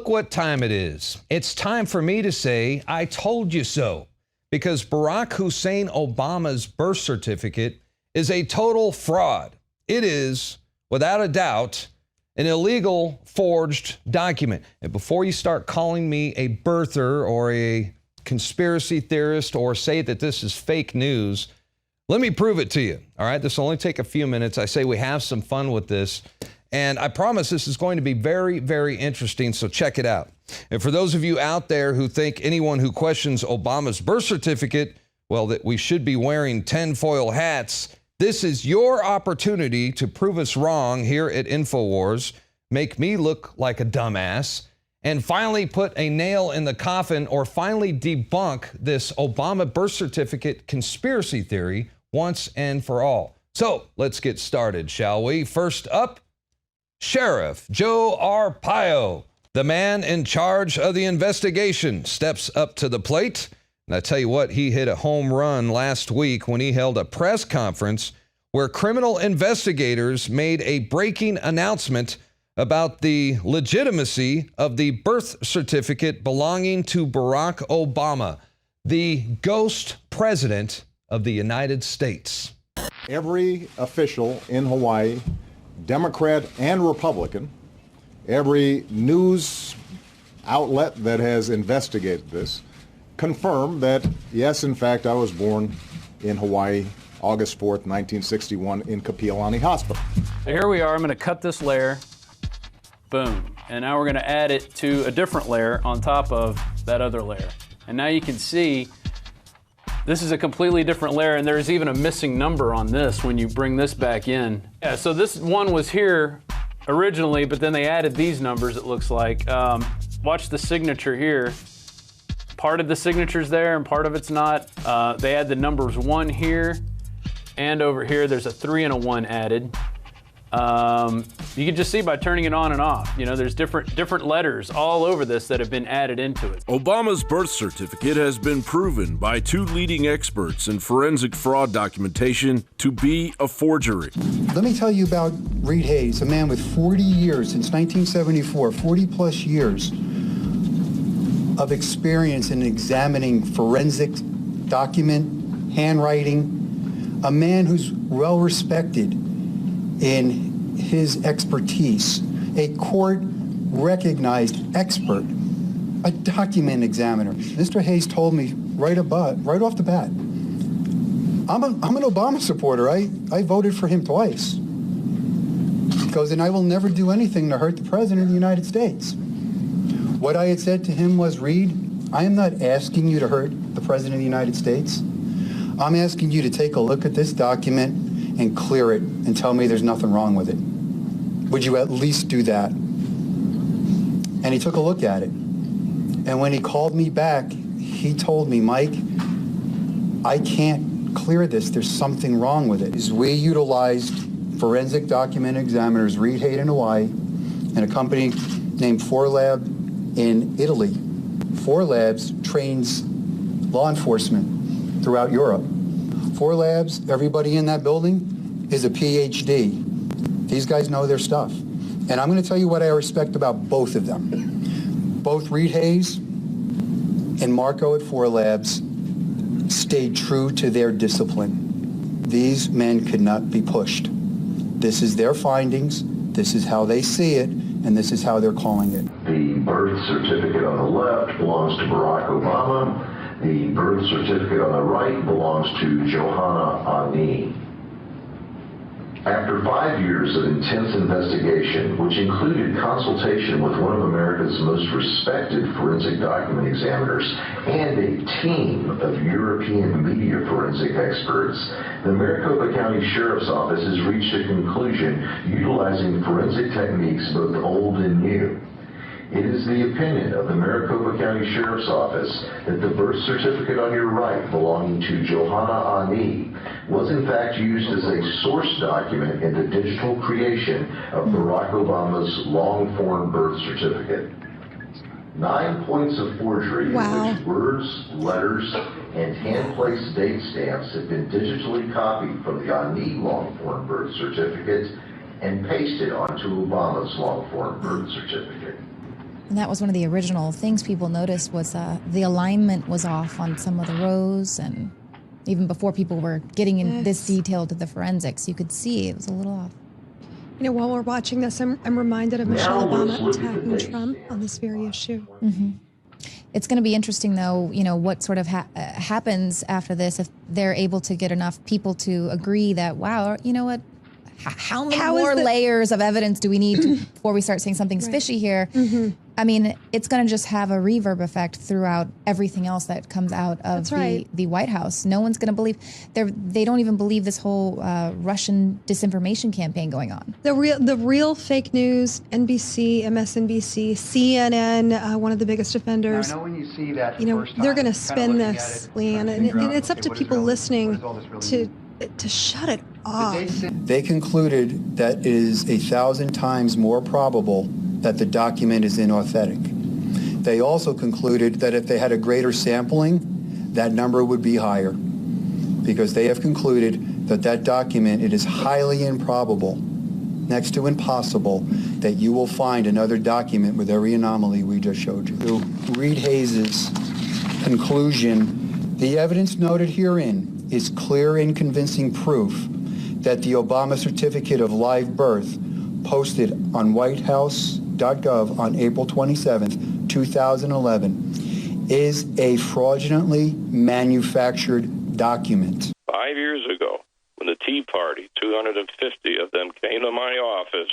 look what time it is. It's time for me to say, I told you so. Because Barack Hussein Obama's birth certificate is a total fraud. It is, without a doubt, an illegal forged document. And before you start calling me a birther or a conspiracy theorist or say that this is fake news, let me prove it to you. All right, this will only take a few minutes. I say we have some fun with this. And I promise this is going to be very, very interesting, so check it out. And for those of you out there who think anyone who questions Obama's birth certificate, well, that we should be wearing tinfoil hats, this is your opportunity to prove us wrong here at InfoWars, make me look like a dumbass, and finally put a nail in the coffin or finally debunk this Obama birth certificate conspiracy theory once and for all. So let's get started, shall we? First up, Sheriff Joe Arpaio, the man in charge of the investigation, steps up to the plate. And I tell you what, he hit a home run last week when he held a press conference where criminal investigators made a breaking announcement about the legitimacy of the birth certificate belonging to Barack Obama, the ghost president of the United States. Every official in Hawaii, Democrat and Republican, every news outlet that has investigated this, confirmed that, yes, in fact, I was born in Hawaii, August 4th, 1961, in Kapiolani Hospital. So here we are. I'm going to cut this layer. Boom. And now we're going to add it to a different layer on top of that other layer. And now you can see this is a completely different layer, and there's even a missing number on this when you bring this back in. Yeah, so this one was here originally, but then they added these numbers, it looks like. Watch the signature here. Part of the signature's there and part of it's not. They add the numbers 1 here and over here. There's a 3 and a 1 added. You can just see by turning it on and off. You know, there's different letters all over this that have been added into it. Obama's birth certificate has been proven by 2 leading experts in forensic fraud documentation to be a forgery. Let me tell you about Reed Hayes, a man with 40 years, since 1974, 40 plus years of experience in examining forensic document, handwriting, a man who's well respected in his expertise, a court-recognized expert, a document examiner. Mr. Hayes told me right off the bat, I'm an Obama supporter. I voted for him twice. He goes, and I will never do anything to hurt the President of the United States. What I had said to him was, Reed, I am not asking you to hurt the President of the United States. I'm asking you to take a look at this document and clear it and tell me there's nothing wrong with it. Would you at least do that? And he took a look at it. And when he called me back, he told me, Mike, I can't clear this. There's something wrong with it. We utilized forensic document examiners, Reed Hayes in Hawaii, and a company named 4Lab in Italy. 4Labs trains law enforcement throughout Europe. 4Labs, everybody in that building is a PhD. These guys know their stuff. And I'm going to tell you what I respect about both of them. Both Reed Hayes and Marco at 4Labs stayed true to their discipline. These men could not be pushed. This is their findings, this is how they see it, and this is how they're calling it. The birth certificate on the left belongs to Barack Obama. The birth certificate on the right belongs to Johanna Ani. After 5 years of intense investigation, which included consultation with one of America's most respected forensic document examiners and a team of European media forensic experts, the Maricopa County Sheriff's Office has reached a conclusion utilizing forensic techniques both old and new. It is the opinion of the Maricopa County Sheriff's Office that the birth certificate on your right belonging to Johanna Ani was in fact used as a source document in the digital creation of Barack Obama's long-form birth certificate. 9 points of forgery in which words, letters, and hand-placed date stamps have been digitally copied from the Ani long-form birth certificate and pasted onto Obama's long-form birth certificate. And that was one of the original things people noticed was the alignment was off on some of the rows, and even before people were getting in this detail to the forensics, you could see it was a little off. You know, while we're watching this, I'm reminded of Michelle Obama attacking Trump on this very issue. Mm-hmm. It's going to be interesting, though, you know, what sort of happens after this, if they're able to get enough people to agree that, wow, you know what, how many more layers of evidence do we need before we start saying something's fishy here? Mm-hmm. I mean, it's going to just have a reverb effect throughout everything else that comes out of the White House. No one's going to believe, they don't even believe this whole Russian disinformation campaign going on. The real fake news, NBC, MSNBC, CNN, one of the biggest offenders. Now, I know when you see that, you know, they're going to spin this, Leanne, and it's up to people listening to shut it off. They concluded that it is 1,000 times more probable that the document is inauthentic. They also concluded that if they had a greater sampling, that number would be higher, because they have concluded that that document, it is highly improbable, next to impossible, that you will find another document with every anomaly we just showed you. To Reed Hayes' conclusion, the evidence noted herein is clear and convincing proof that the Obama certificate of live birth posted on whitehouse.gov on April 27, 2011 is a fraudulently manufactured document. 5 years ago, when the Tea Party, 250 of them, came to my office,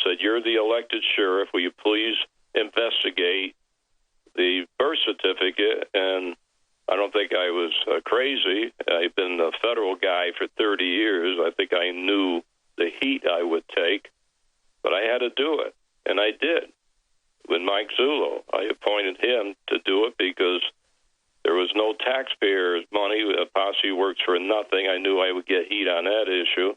said, "You're the elected sheriff, will you please investigate the birth certificate?" And I don't think I was crazy. I've been a federal guy for 30 years. I think I knew the heat I would take, but I had to do it, and I did. With Mike Zullo, I appointed him to do it because there was no taxpayers' money. A posse works for nothing. I knew I would get heat on that issue,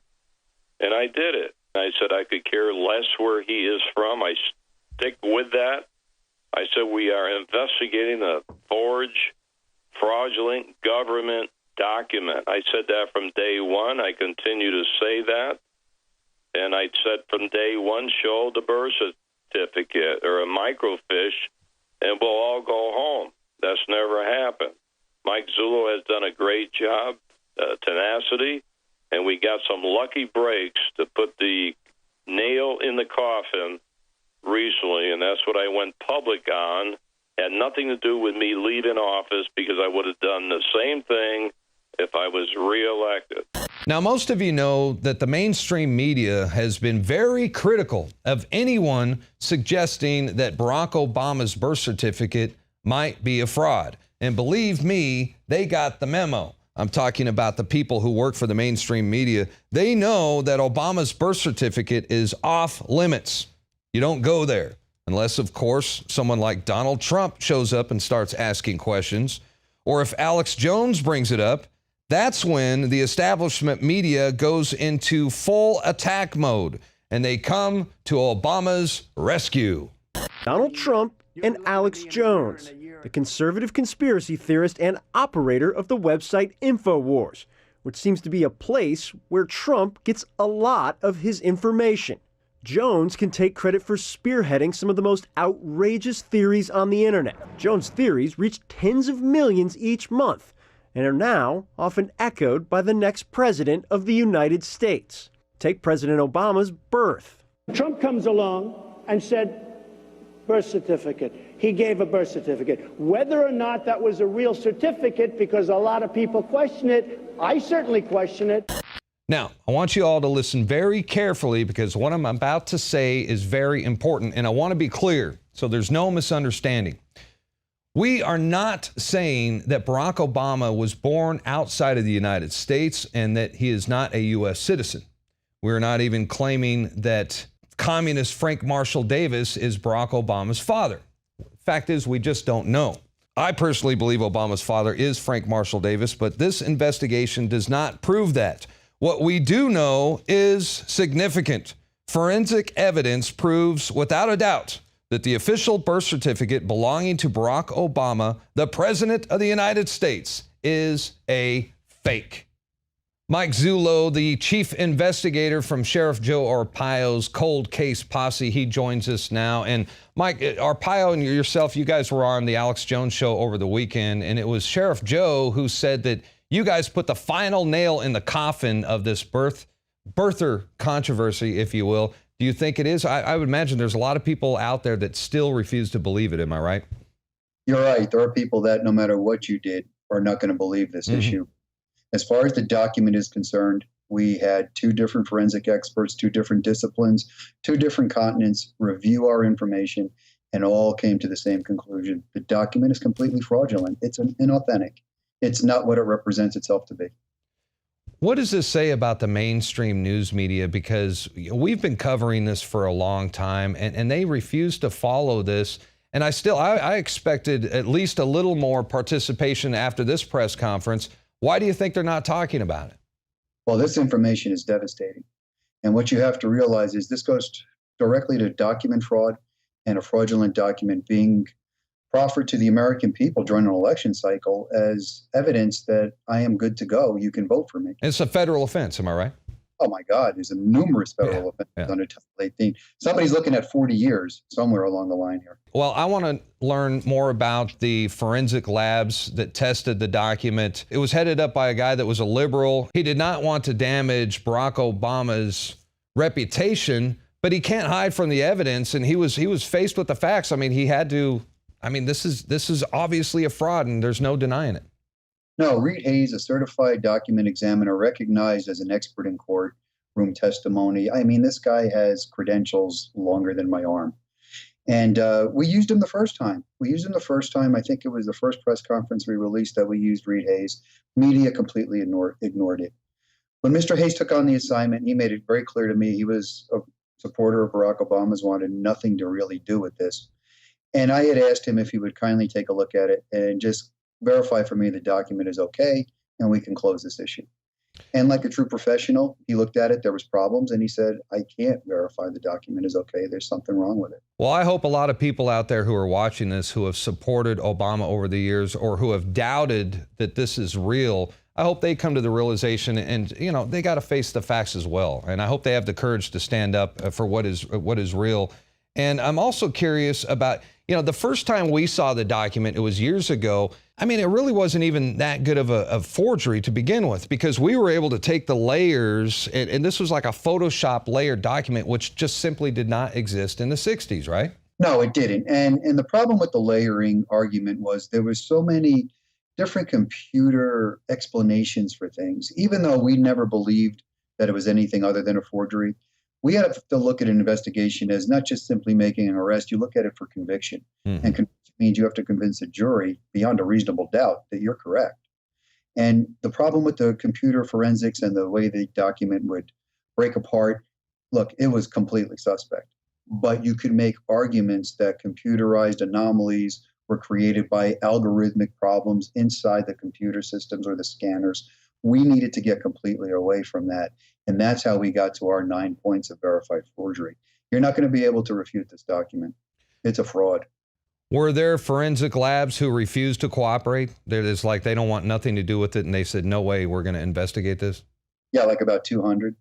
and I did it. I said I could care less where he is from. I stick with that. I said we are investigating a forged, fraudulent government document. I said that from day one. I continue to say that. And I said from day one, show the birth certificate or a microfiche, and we'll all go home. That's never happened. Mike Zullo has done a great job, tenacity, and we got some lucky breaks to put the nail in the coffin recently, and that's what I went public on. Had nothing to do with me leaving office, because I would have done the same thing if I was reelected. Now, most of you know that the mainstream media has been very critical of anyone suggesting that Barack Obama's birth certificate might be a fraud. And believe me, they got the memo. I'm talking about the people who work for the mainstream media. They know that Obama's birth certificate is off limits. You don't go there unless, of course, someone like Donald Trump shows up and starts asking questions, or if Alex Jones brings it up. That's when the establishment media goes into full attack mode, and they come to Obama's rescue. Donald Trump and Alex Jones, the conservative conspiracy theorist and operator of the website InfoWars, which seems to be a place where Trump gets a lot of his information. Jones can take credit for spearheading some of the most outrageous theories on the internet. Jones' theories reach tens of millions each month, and are now often echoed by the next president of the United States. Take President Obama's birth. Trump comes along and said, birth certificate. He gave a birth certificate. Whether or not that was a real certificate, because a lot of people question it, I certainly question it. Now, I want you all to listen very carefully, because what I'm about to say is very important, and I want to be clear so there's no misunderstanding. We are not saying that Barack Obama was born outside of the United States and that he is not a U.S. citizen. We're not even claiming that communist Frank Marshall Davis is Barack Obama's father. Fact is, we just don't know. I personally believe Obama's father is Frank Marshall Davis, but this investigation does not prove that. What we do know is significant. Forensic evidence proves without a doubt that the official birth certificate belonging to Barack Obama, the President of the United States, is a fake. Mike Zullo, the chief investigator from Sheriff Joe Arpaio's cold case posse, he joins us now. And Mike, Arpaio and yourself, you guys were on the Alex Jones show over the weekend, and it was Sheriff Joe who said that you guys put the final nail in the coffin of this birther controversy, if you will. Do you think it is? I would imagine there's a lot of people out there that still refuse to believe it. Am I right? You're right. There are people that no matter what you did are not going to believe this issue. As far as the document is concerned, we had 2 different forensic experts, 2 different disciplines, 2 different continents review our information and all came to the same conclusion. The document is completely fraudulent. It's inauthentic. It's not what it represents itself to be. What does this say about the mainstream news media? Because we've been covering this for a long time and they refuse to follow this. And I expected at least a little more participation after this press conference. Why do you think they're not talking about it? Well, this information is devastating. And what you have to realize is this goes directly to document fraud and a fraudulent document being proffered to the American people during an election cycle as evidence that I am good to go. You can vote for me. It's a federal offense, am I right? Oh my God, there's numerous federal offenses under Title 18. Somebody's looking at 40 years somewhere along the line here. Well, I want to learn more about the forensic labs that tested the document. It was headed up by a guy that was a liberal. He did not want to damage Barack Obama's reputation, but he can't hide from the evidence, and he was faced with the facts. I mean, he had to. I mean, this is obviously a fraud, and there's no denying it. No, Reed Hayes, a certified document examiner, recognized as an expert in courtroom testimony. I mean, this guy has credentials longer than my arm. And we used him the first time. I think it was the first press conference we released that we used Reed Hayes. Media completely ignored it. When Mr. Hayes took on the assignment, he made it very clear to me he was a supporter of Barack Obama's, wanted nothing to really do with this. And I had asked him if he would kindly take a look at it and just verify for me the document is okay and we can close this issue. And like a true professional, he looked at it, there was problems, and he said, I can't verify the document is okay. There's something wrong with it. Well, I hope a lot of people out there who are watching this, who have supported Obama over the years or who have doubted that this is real, I hope they come to the realization and, they got to face the facts as well. And I hope they have the courage to stand up for what is real. And I'm also curious about, the first time we saw the document, it was years ago. I mean, it really wasn't even that good of a forgery to begin with, because we were able to take the layers, and this was like a Photoshop layered document, which just simply did not exist in the 60s, right? No, it didn't. And the problem with the layering argument was there was so many different computer explanations for things, even though we never believed that it was anything other than a forgery. We had to look at an investigation as not just simply making an arrest. You look at it for conviction. And conviction means you have to convince a jury beyond a reasonable doubt that you're correct. And the problem with the computer forensics and the way the document would break apart, look, it was completely suspect. But you could make arguments that computerized anomalies were created by algorithmic problems inside the computer systems or the scanners. We needed to get completely away from that. And that's how we got to our 9 points of verified forgery. You're not going to be able to refute this document. It's a fraud. Were there forensic labs who refused to cooperate? It's like they don't want nothing to do with it, and they said, no way, we're going to investigate this? Yeah, like about 200.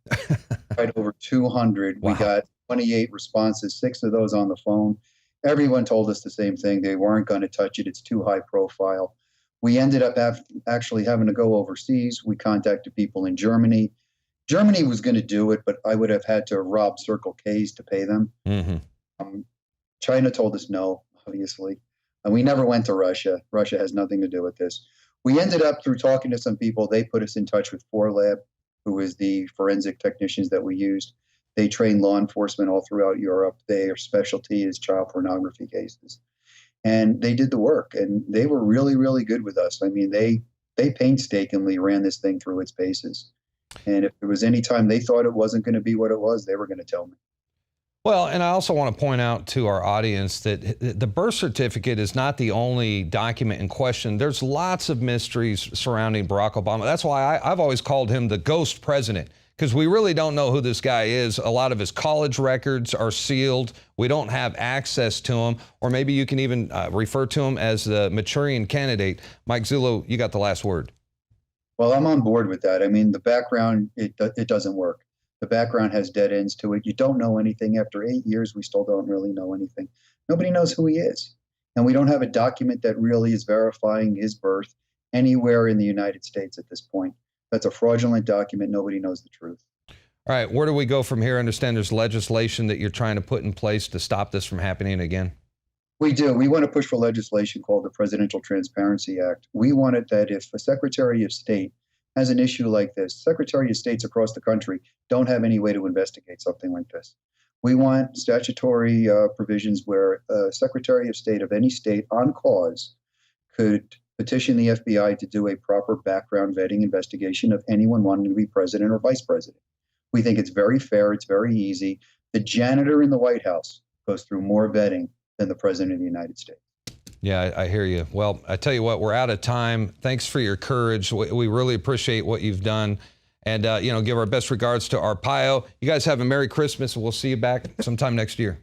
Right over 200. Wow. We got 28 responses, 6 of those on the phone. Everyone told us the same thing. They weren't going to touch it. It's too high profile. We ended up actually having to go overseas. We contacted people in Germany. Germany was going to do it, but I would have had to rob Circle K's to pay them. China told us no, obviously. And we never went to Russia. Russia has nothing to do with this. We ended up, through talking to some people, they put us in touch with 4Lab, who is the forensic technicians that we used. They train law enforcement all throughout Europe. Their specialty is child pornography cases. And they did the work, and they were really, really good with us. I mean, they painstakingly ran this thing through its paces. And if there was any time they thought it wasn't going to be what it was, they were going to tell me. Well, and I also want to point out to our audience that the birth certificate is not the only document in question. There's lots of mysteries surrounding Barack Obama. That's why I've always called him the ghost president, because we really don't know who this guy is. A lot of his college records are sealed. We don't have access to him, or maybe you can even refer to him as the Manchurian candidate. Mike Zullo, you got the last word. Well, I'm on board with that. I mean, the background, it doesn't work. The background has dead ends to it. You don't know anything. After 8 years, we still don't really know anything. Nobody knows who he is. And we don't have a document that really is verifying his birth anywhere in the United States at this point. That's a fraudulent document. Nobody knows the truth. All right, where do we go from here? I understand there's legislation that you're trying to put in place to stop this from happening again. We do. We want to push for legislation called the Presidential Transparency Act. We want it that if a Secretary of State has an issue like this, Secretary of States across the country don't have any way to investigate something like this. We want statutory provisions where a Secretary of State of any state on cause could petition the FBI to do a proper background vetting investigation of anyone wanting to be president or vice president. We think it's very fair. It's very easy. The janitor in the White House goes through more vetting than the president of the United States. Yeah, I hear you. Well, I tell you what, we're out of time. Thanks for your courage. We really appreciate what you've done. And, give our best regards to Arpaio. You guys have a Merry Christmas, and we'll see you back sometime next year.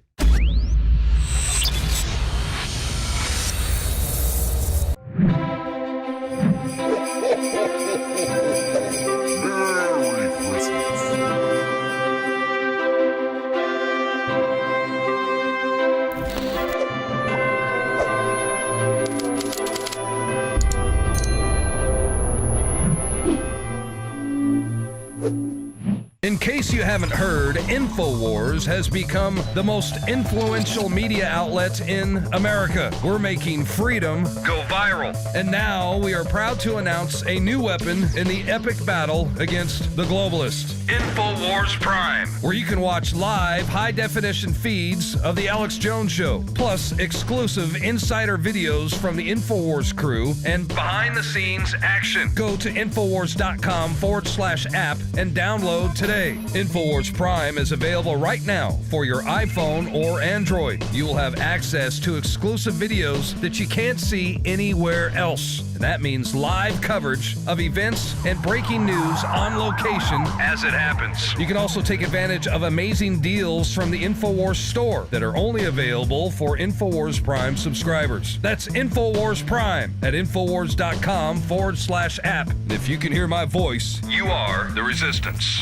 In case you haven't heard, InfoWars has become the most influential media outlet in America. We're making freedom go viral. And now we are proud to announce a new weapon in the epic battle against the globalists. InfoWars Prime, where you can watch live high-definition feeds of The Alex Jones Show, plus exclusive insider videos from the InfoWars crew and behind-the-scenes action. Go to Infowars.com/app and download today. InfoWars Prime is available right now for your iPhone or Android. You will have access to exclusive videos that you can't see anywhere else. And that means live coverage of events and breaking news on location as it happens. You can also take advantage of amazing deals from the InfoWars store that are only available for InfoWars Prime subscribers. That's InfoWars Prime at Infowars.com/app. And if you can hear my voice, you are the resistance.